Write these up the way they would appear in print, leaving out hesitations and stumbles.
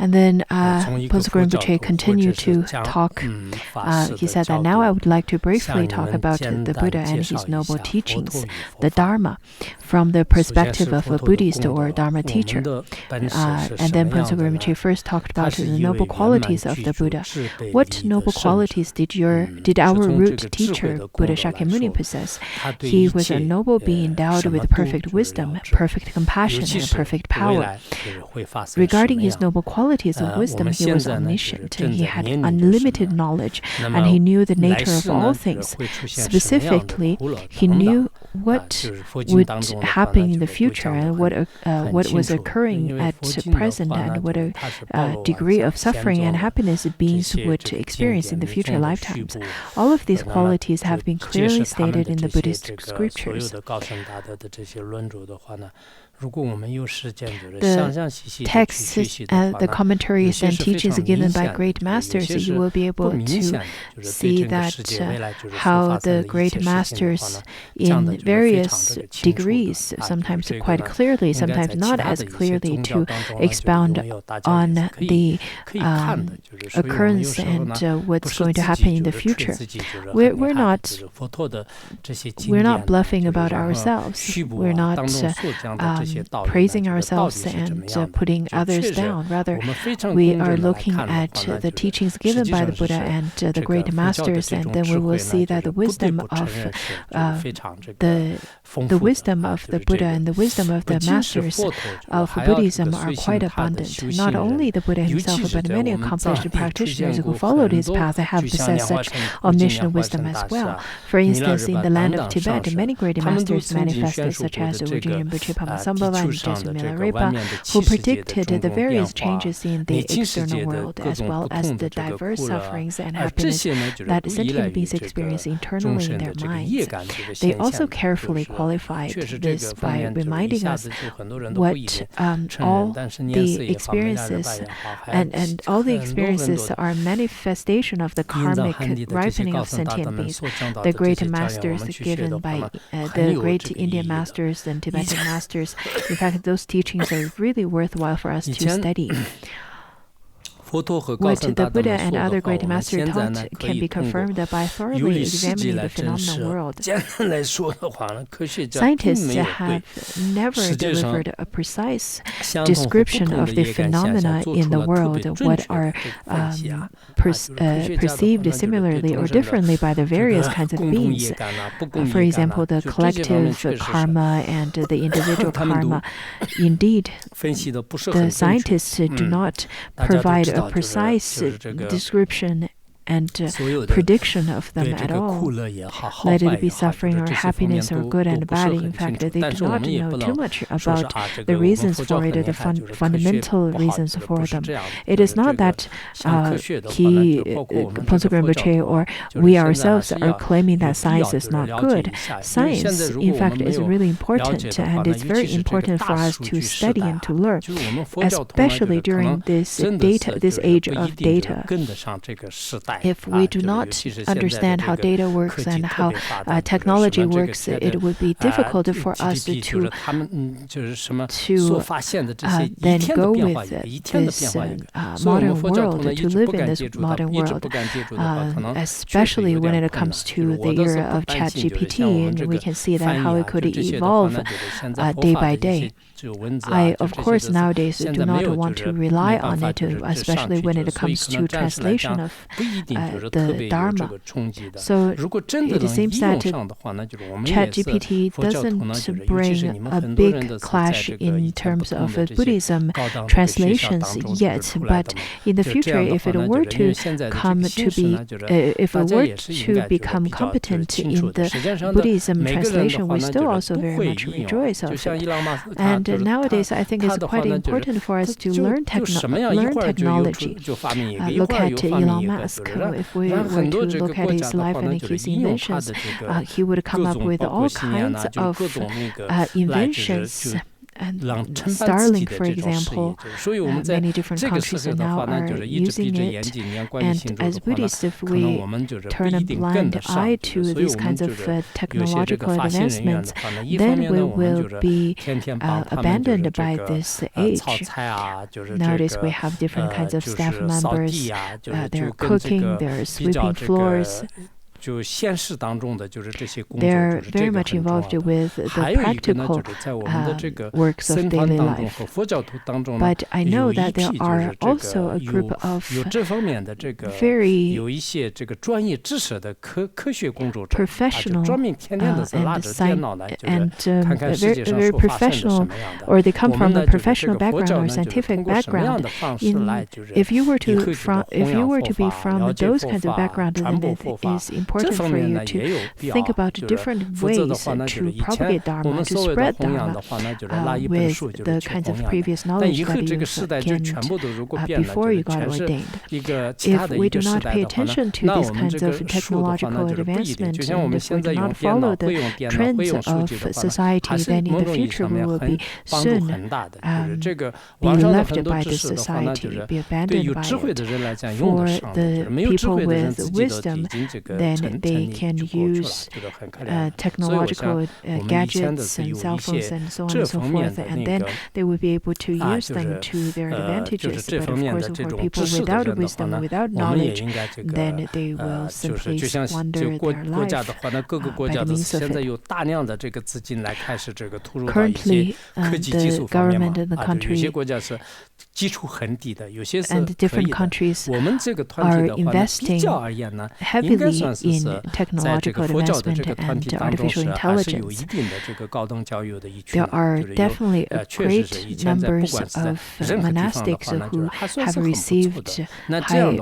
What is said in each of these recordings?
And then Posukura Rinpoche continued to talk. He said that now I would like to briefly talk about the Buddha and his noble teachings, the Dharma, from the perspective of a Buddhist or Dharma teacher. And then Posukura Rinpoche first talked about the noble qualities of the Buddha. What noble qualities did our root teacher, Buddha Shakyamuni, possess? He was a noble being endowed with perfect wisdom, perfect compassion, and perfect power. Regarding his noble qualities of wisdom, he was omniscient. He had unlimited knowledge, and he knew the nature of all things. Specifically, he knew what would happen in the future and what was occurring at present, and what a degree of suffering and happiness beings would experience in the future lifetimes. All of these qualities have been clearly stated in the Buddhist scriptures. The texts and the commentaries and teachings given by great masters, you will be able to see that how the great masters in various degrees, sometimes quite clearly, sometimes not as clearly, to expound on the occurrence and what's going to happen in the future. We're not bluffing about ourselves. We're not praising ourselves and putting others down. Rather, we are looking at the teachings given by the Buddha and the great masters, and then we will see that the wisdom of the wisdom of the Buddha and the wisdom of the masters of Buddhism are quite abundant. Not only the Buddha himself, but many accomplished practitioners who followed his path have possessed such omniscient wisdom as well. For instance, in the land of Tibet, many great masters manifested, such as Vajrayana Rinpoche, Padmasambhava, and Jesu Milarepa, who predicted the various changes in the external world, as well as the diverse sufferings and happiness that sentient beings experience internally in their minds. They also carefully qualified this by reminding us what all the experiences and all the experiences are manifestation of the karmic ripening of sentient beings. The great masters given by the great Indian masters and Tibetan masters, in fact, those teachings are really worthwhile for us to study. What the Buddha and other great masters taught can be confirmed by thoroughly examining the phenomenal world. Scientists have never delivered a precise description of the phenomena in the world, what are perceived similarly or differently by the various kinds of beings. For example, the collective karma and the individual karma. Indeed, the scientists do not provide a precise description and prediction of them at all. Let it be suffering or happiness or good and bad. In fact, they do not know too much about the reasons for it, the fundamental reasons for them. It is not that Posukura Rinpoche or we ourselves are claiming that science is not good. Science, in fact, is really important, and it's very important for us to study and to learn, especially during this age of data. If we do not understand how data works and how technology works, it would be difficult for us to then go with this modern world, to live in this modern world, especially when it comes to the era of ChatGPT, and we can see that how it could evolve day by day. I, of course, nowadays do not want to rely on it, especially when it comes to translation of the Dharma. So it seems that ChatGPT doesn't bring a big clash in terms of Buddhism translations yet, but in the future, if it were to become competent in the Buddhism translation, we still also very much rejoice of it. And nowadays, I think it's quite important for us to learn technology. Look at Elon Musk. If we were to look at his life and his inventions, he would come up with all kinds of inventions Starlink, for example, many different countries now are using it. And as Buddhists, if we turn a blind eye to these kinds of technological advancements, then we will be abandoned by this age. Nowadays, we have different kinds of staff members. They're cooking, they're sweeping floors. They're very much involved with the practical works of daily life. But I know that there are also a group of very professional and very professional, or they come from a professional background or scientific background. If you were to be from those kinds of backgrounds, then it is important for you to think about different ways to propagate Dharma, to spread Dharma with the kinds of previous knowledge that you gained before you got ordained. If we do not pay attention to these kinds of technological advancements, and if we do not follow the trends of society, then in the future we will be soon be left by the society, be abandoned by it. For the people with wisdom, then they can use technological gadgets and cell phones and so on and so forth, and then they will be able to use them to their advantages. But of course, for people without wisdom, without knowledge, then they will simply squander their life by the means of it. Currently, the government in the country and different countries are investing heavily in technological advancement and artificial intelligence. There are definitely great numbers of monastics who have received high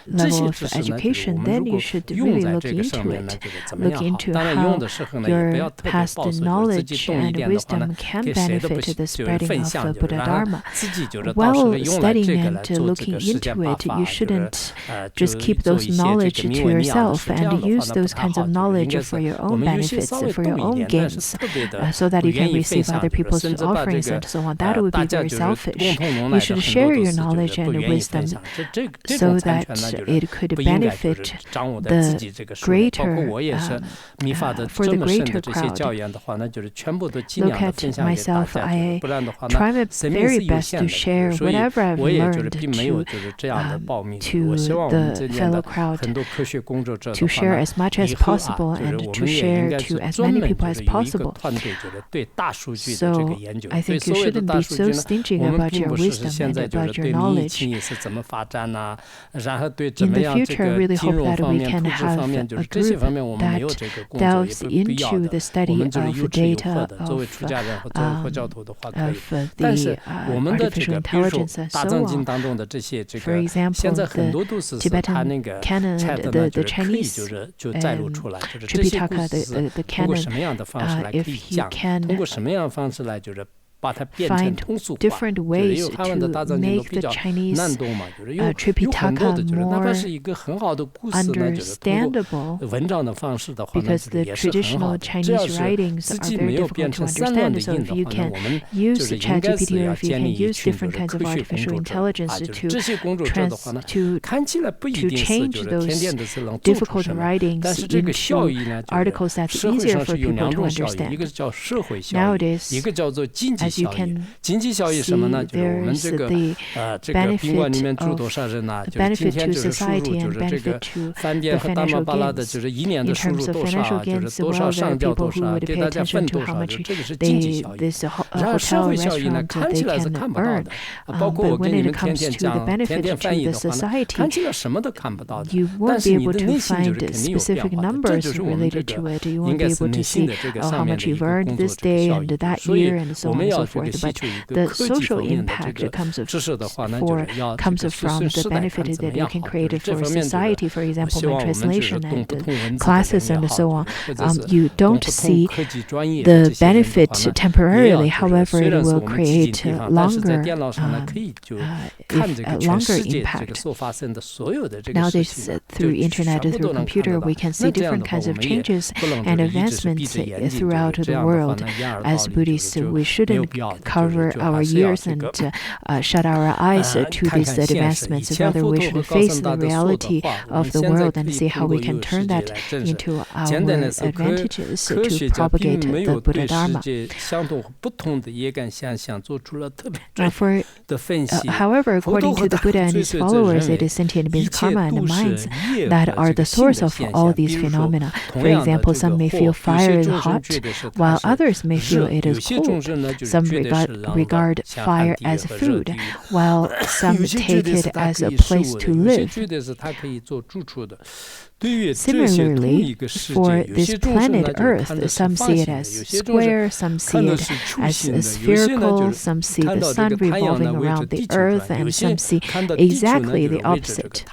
level of education. Then you should really look into it. Look into how your past knowledge and wisdom can benefit the spreading of Buddha Dharma. While studying and looking into it, you shouldn't just keep those knowledge to yourself and use those kinds of knowledge for your own benefits, for your own gains, so that you can receive other people's offerings and so on. That would be very selfish. You should share your knowledge and wisdom so that it could benefit the greater, for the greater crowd. Look at myself. I try my very best to share whatever I've learned to the fellow crowd, to share as much as possible and to share to as many people as possible. So I think you shouldn't be so stingy about your wisdom and about your knowledge. In the future, I really hope that we can have a group that delves into the study of data, of the artificial intelligence and so on. For example, the Tibetan canon, the Chinese Tripitaka, the canon, if you can find different ways to make the Chinese Tripitaka more understandable, because the traditional Chinese writings are very difficult to understand. So if you can use ChatGPT, or if you can use different kinds of artificial intelligence to change those difficult writings into articles that's easier for people to understand. Nowadays, as you can see, there is the benefit to society and benefit to the financial gains. In terms of financial gains, well, there are people who would pay attention to how much this hotel restaurant they can earn. But when it comes to the benefit to the society, you won't be able to find specific numbers related to it. You won't be able to see how much you've earned this day and that year and so on and so forth. But the social impact comes from the benefit that you can create for society. For example, by translation and classes and so on, you don't see the benefit temporarily. However, it will create longer impact. Nowadays, through internet, through computer, we can see different kinds of changes and advancements throughout the world. As Buddhists, we shouldn't cover our ears and shut our eyes to these advancements. Rather, we should face the reality of the world and see how we can turn that into our advantages to propagate the Buddha Dharma. However, according to the Buddha and his followers, it is sentient beings, karma, and minds that are the source of all these phenomena. For example, some may feel fire is hot, while others may feel it is cold. Some regard fire as food, while some take it as a place to live. Similarly, for this planet Earth, some see it as square, some see it as spherical, some see the sun revolving around the Earth, and some see exactly the opposite.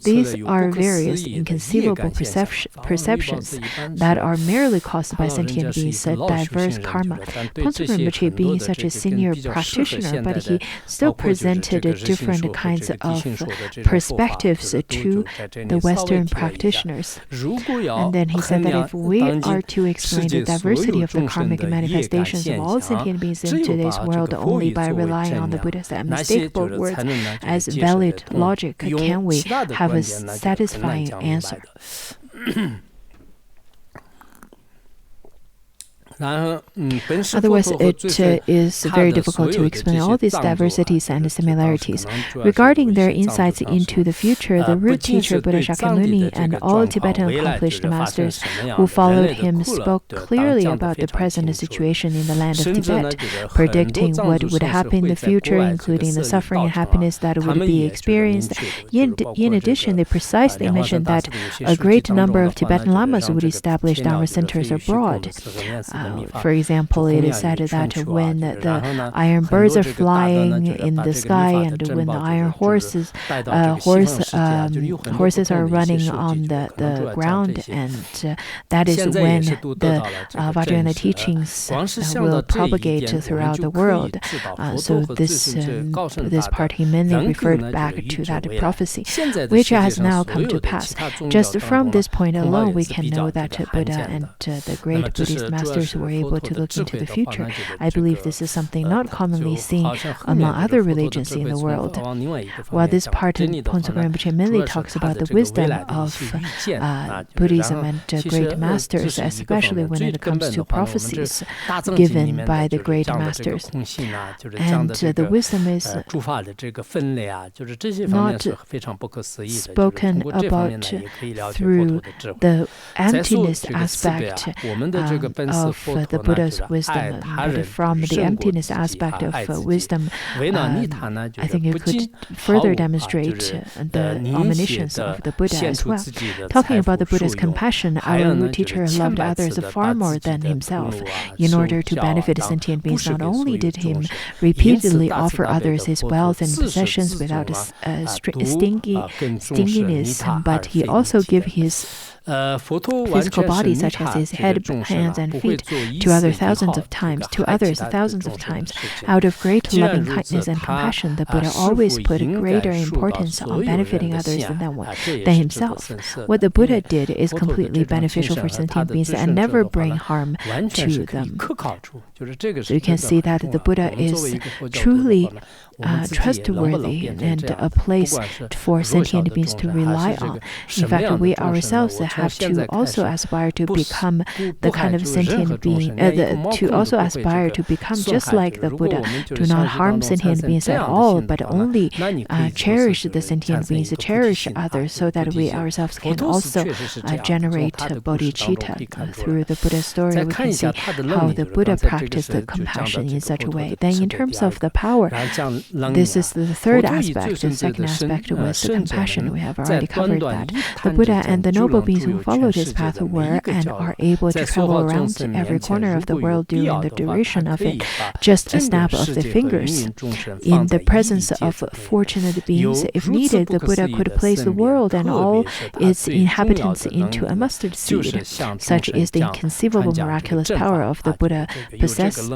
These are various inconceivable perceptions that are merely caused by sentient beings' diverse karma. Ponzo Rinpoche, being such a senior practitioner, but he still presented different kinds of perspectives to the Western practitioners. And then he said that if we are to explain the diversity of the karmic manifestations of all sentient beings in today's world only by relying on the Buddha's unmistakable words as valid logic, can we have a satisfying answer? Otherwise, it is very difficult to explain all these diversities and similarities. Regarding their insights into the future, the root teacher Buddha Shakyamuni and all Tibetan accomplished masters who followed him spoke clearly about the present situation in the land of Tibet, predicting what would happen in the future, including the suffering and happiness that would be experienced. In addition, they precisely mentioned that a great number of Tibetan lamas would establish Dharma centers abroad. For example, it is said that when the iron birds are flying in the sky and when the iron horses are running on the ground, and that is when the Vajrayana teachings will propagate throughout the world. So this part he mainly referred back to that prophecy, which has now come to pass. Just from this point alone, we can know that Buddha and the great Buddhist masters were able to look into the future. I believe this is something not commonly seen among other religions in the world. While this part in Ponzo Rinpoche mainly talks about the wisdom of Buddhism and great masters, especially when it comes to prophecies given by the great masters. And the wisdom is not spoken about through the emptiness aspect of the Buddha's wisdom, but from the emptiness aspect of wisdom, I think you could further demonstrate the omniscience of the Buddha as well. Talking about the Buddha's compassion, our root teacher loved others far more than himself. In order to benefit sentient beings, not only did he repeatedly offer others his wealth and possessions without stinginess, but he also gave his physical body, such as his head, hands, and feet, to others thousands of times. Out of great loving kindness and compassion, the Buddha always put greater importance on benefiting others than himself. What the Buddha did is completely beneficial for sentient beings and never bring harm to them. So you can see that the Buddha is truly trustworthy and a place for sentient beings to rely on. In fact, we ourselves have to also aspire to become the kind of sentient being, to also aspire to become just like the Buddha. Do not harm sentient beings at all, but only cherish the sentient beings, cherish others, so that we ourselves can also generate bodhicitta. Through the Buddha story, we can see how the Buddha practiced compassion in such a way. Then in terms of the power, this is the third aspect. The second aspect was the compassion. We have already covered that. The Buddha and the noble beings who followed his path were and are able to travel around every corner of the world during the duration of it, just a snap of the fingers. In the presence of fortunate beings, if needed, the Buddha could place the world and all its inhabitants into a mustard seed. Such is the inconceivable miraculous power of the Buddha possessed.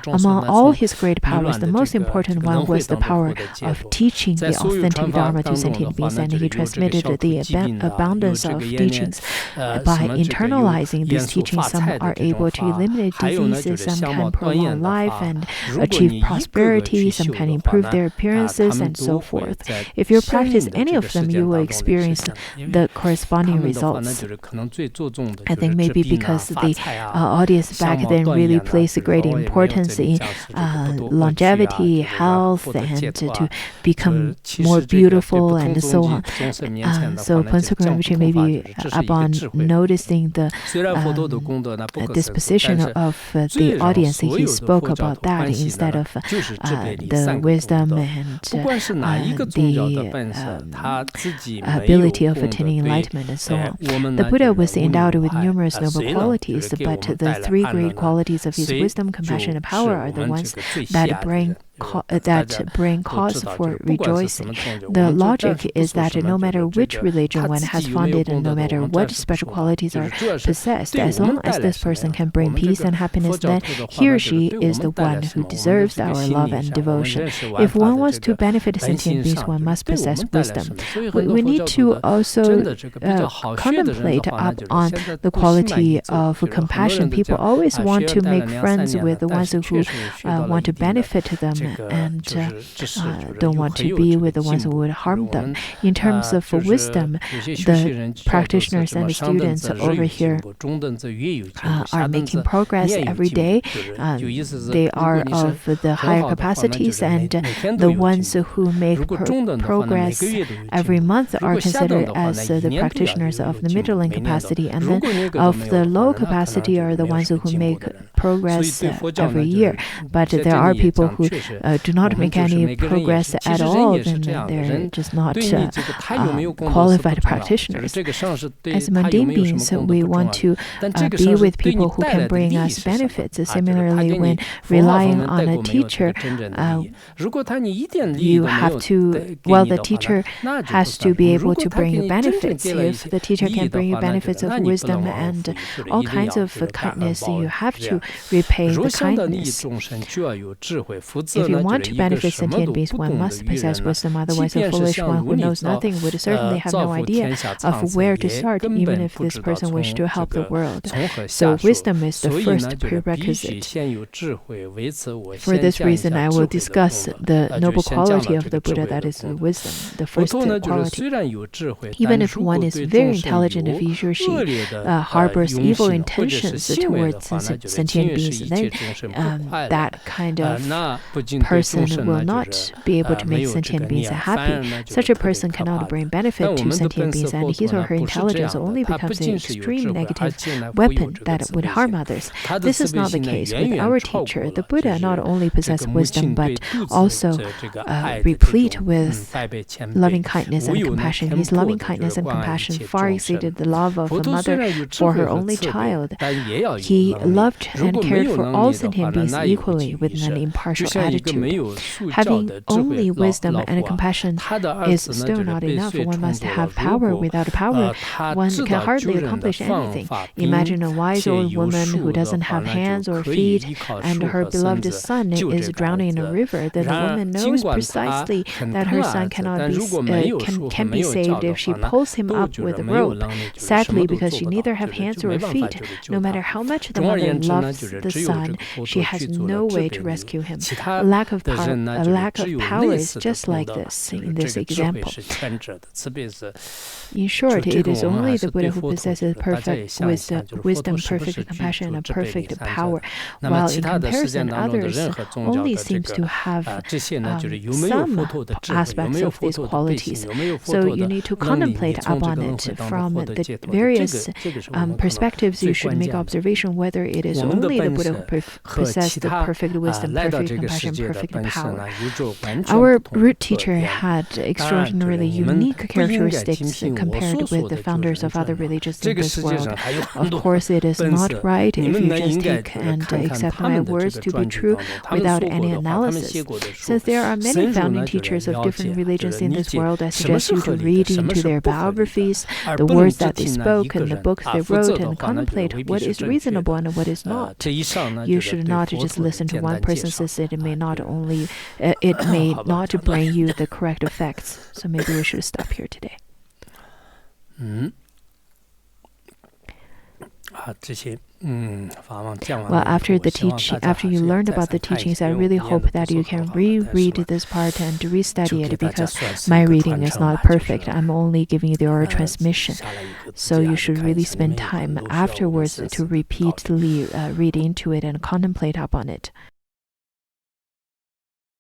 Among all his great powers, the most important one was the power of teaching the authentic Dharma to sentient beings, and he transmitted the abundance of teachings. By internalizing these teachings, some are able to actually eliminate diseases, some can prolong life and achieve prosperity, some can improve their appearances, and so forth. If you practice any of them, you will experience the corresponding results. I think maybe because the audience back then really placed a great importance in longevity, health, and to become more beautiful and so on. So Phuntsok Rinpoche maybe upon noticing the disposition of the audience, he spoke about that instead of the wisdom and the ability of attaining enlightenment and so on. The Buddha was endowed with numerous noble qualities, but the three great qualities of his wisdom, compassion, and power are the ones that bring cause for rejoicing. The logic is that no matter which religion one has founded and no matter what special qualities are possessed, as long as this person can bring peace and happiness, then he or she is the one who deserves our love and devotion. If one wants to benefit sentient beings, one must possess wisdom. We need to also contemplate up on the quality of compassion. People always want to make friends with the ones who want to benefit them and don't want to be with the ones who would harm them. In terms of wisdom, the practitioners and the students over here are making progress every day. They are of the higher capacities, and the ones who make progress every month are considered as the practitioners of the middling capacity, and then of the low capacity are the ones who make progress every year. But there are people who do not make any progress at all, then they're just not qualified practitioners. As mundane beings, we want to be with people who can bring us benefits. Similarly, when relying on a teacher, you have to, the teacher has to be able to bring you benefits. If the teacher can bring you benefits of wisdom and all kinds of kindness, you have to repay the kindness. If you want to benefit sentient beings, one must possess wisdom. Otherwise, a foolish one who knows nothing would certainly have no idea of where to start, even if this person wished to help the world. So wisdom is the first prerequisite. For this reason, I will discuss the noble quality of the Buddha, that is wisdom, the first quality. Even if one is very intelligent, if he or she harbors evil intentions towards sentient beings, then that kind of person will not be able to make sentient beings happy. Such a person cannot bring benefit to sentient beings, and his or her intelligence only becomes an extreme negative weapon that would harm others. This is not the case with our teacher. The Buddha not only possessed wisdom, but also replete with loving kindness and compassion. His loving kindness and compassion far exceeded the love of a mother for her only child. He loved and cared for all sentient beings equally with an impartial attitude. Having only wisdom and compassion is still not enough. One must have power. Without power, one can hardly accomplish anything. Imagine a wise old woman who doesn't have hands or feet, and her beloved son is drowning in a river. Then the woman knows precisely that her son can be saved if she pulls him up with a rope. Sadly, because she neither has hands or feet, no matter how much the mother loves the son, she has no way to rescue him. A lack of power is just like this in this example. In short, it is only the Buddha who possesses perfect wisdom, perfect compassion, and perfect power, while in comparison others only seems to have some aspects of these qualities. So you need to contemplate upon it from the various perspectives. You should make observation whether it is only the Buddha who possessed the perfect wisdom, perfect compassion, perfect power. Our root teacher had extraordinarily unique characteristics compared with the founders of other religions in this world. Of course, it is not right if you just take and accept my words to be true without any analysis. Since there are many founding teachers of different religions in this world, I suggest you to read into their biographies, the words that they spoke, and the books they wrote, and contemplate what is reasonable and what is not. You should not just listen to one person, since it may not bring you the correct effects. So maybe we should stop here today. Well, after you learned about the teachings, I really hope that you can reread this part and restudy it, because my reading is not perfect. I'm only giving you the oral transmission. So you should really spend time afterwards to repeatedly read into it and contemplate upon it.